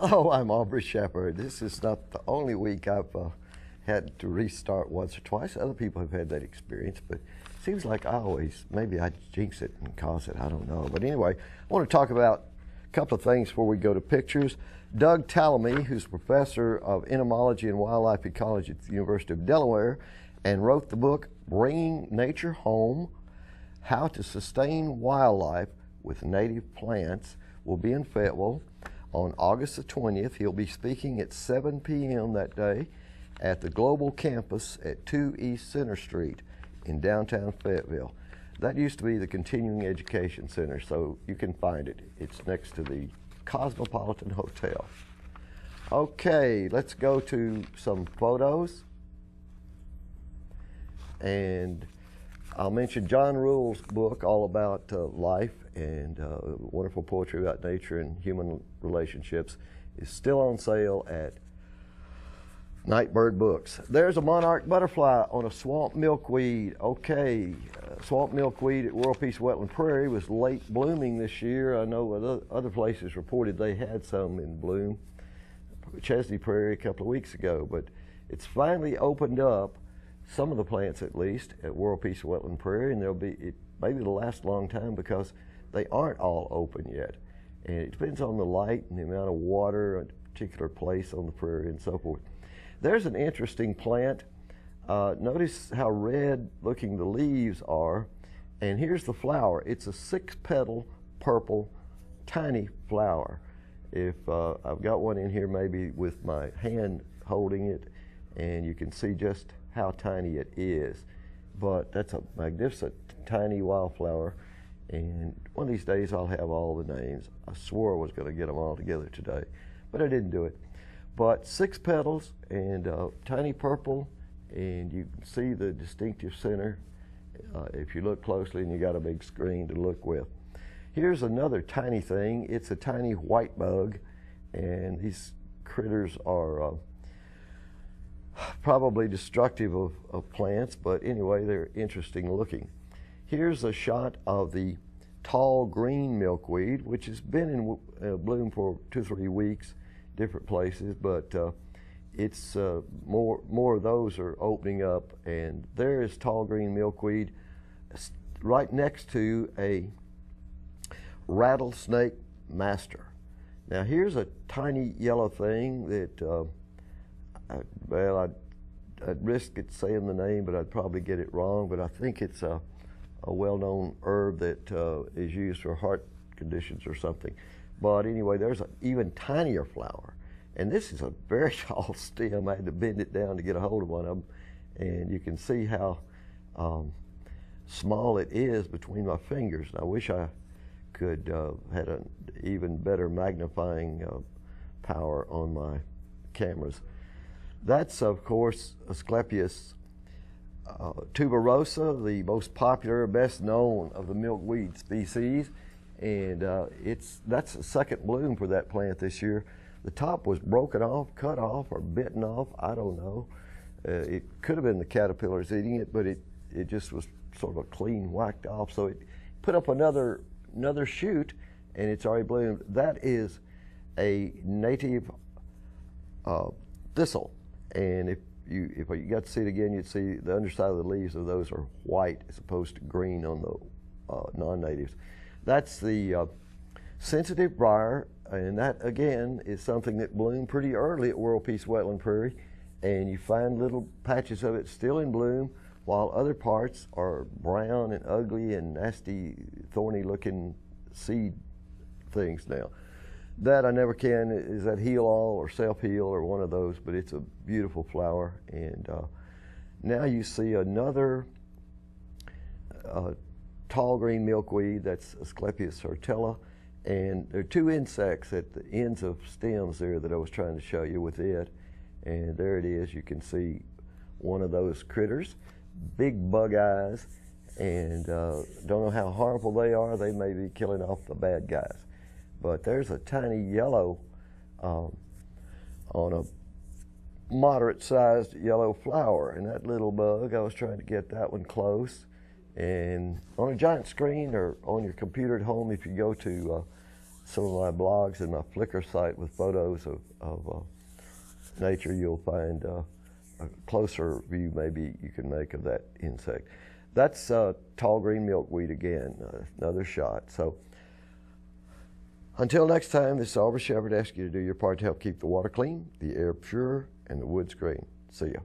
Hello, I'm Aubrey Shepherd. This is not the only week I've had to restart once or twice. Other people have had that experience, but it seems like maybe I jinx it and cause it, I don't know. But anyway, I want to talk about a couple of things before we go to pictures. Doug Tallamy, who's professor of entomology and wildlife ecology at the University of Delaware, and wrote the book, Bringing Nature Home, How to Sustain Wildlife with Native Plants, will be in Fayetteville on August the 20th. He'll be speaking at 7 p.m. that day at the Global Campus at 2 East Center Street in downtown Fayetteville. That used to be the Continuing Education Center, so you can find it. It's next to the Cosmopolitan Hotel. Okay, let's go to some photos. And I'll mention John Ruhl's book all about life and wonderful poetry about nature and human relationships is still on sale at Nightbird Books. There's a monarch butterfly on a swamp milkweed. Okay, swamp milkweed at World Peace Wetland Prairie was late blooming this year. I know other places reported they had some in bloom. Chesney Prairie a couple of weeks ago, but it's finally opened up, some of the plants at least, at World Peace Wetland Prairie, and it maybe it'll last a long time because they aren't all open yet. And it depends on the light and the amount of water at a particular place on the prairie and so forth. There's an interesting plant. Notice how red looking the leaves are, and here's the flower. It's a 6-petal purple tiny flower. If I've got one in here maybe with my hand holding it, and you can see just how tiny it is. But that's a magnificent tiny wildflower, and one of these days I'll have all the names. I swore I was going to get them all together today, but I didn't do it. But 6 petals and tiny purple, and you can see the distinctive center if you look closely, and you got a big screen to look with. Here's another tiny thing. It's a tiny white bug, and these critters are probably destructive of plants, but anyway, they're interesting looking. Here's a shot of the tall green milkweed, which has been in bloom for 2 or 3 weeks, different places, but it's more of those are opening up, and there is tall green milkweed right next to a rattlesnake master. Now here's a tiny yellow thing that I'd risk it saying the name, but I'd probably get it wrong, but I think it's a well-known herb that is used for heart conditions or something. But anyway, there's an even tinier flower, and this is a very tall stem. I had to bend it down to get a hold of one of them, and you can see how small it is between my fingers. And I wish I could had an even better magnifying power on my cameras. That's, of course, Asclepias tuberosa, the most popular, best known of the milkweed species, and that's the second bloom for that plant this year. The top was broken off, cut off, or bitten off. I don't know. It could have been the caterpillars eating it, but it just was sort of a clean whacked off. So it put up another shoot, and it's already bloomed. That is a native thistle. And if you got to see it again, you'd see the underside of the leaves of those are white as opposed to green on the non-natives. That's the sensitive briar, and that again is something that bloomed pretty early at World Peace Wetland Prairie, and you find little patches of it still in bloom, while other parts are brown and ugly and nasty, thorny looking seed things now. That I never can, is that heal all or self-heal or one of those, but it's a beautiful flower. And now you see another tall green milkweed, that's Asclepias hortella, and there are 2 insects at the ends of stems there that I was trying to show you with it, and there it is. You can see one of those critters, big bug eyes, and don't know how harmful they are. They may be killing off the bad guys. But there's a tiny yellow on a moderate-sized yellow flower, and that little bug, I was trying to get that one close. And on a giant screen or on your computer at home, if you go to some of my blogs and my Flickr site with photos of nature, you'll find a closer view maybe you can make of that insect. That's tall green milkweed again, another shot. So until next time, this is Aubrey Shepherd asking you to do your part to help keep the water clean, the air pure, and the woods green. See ya.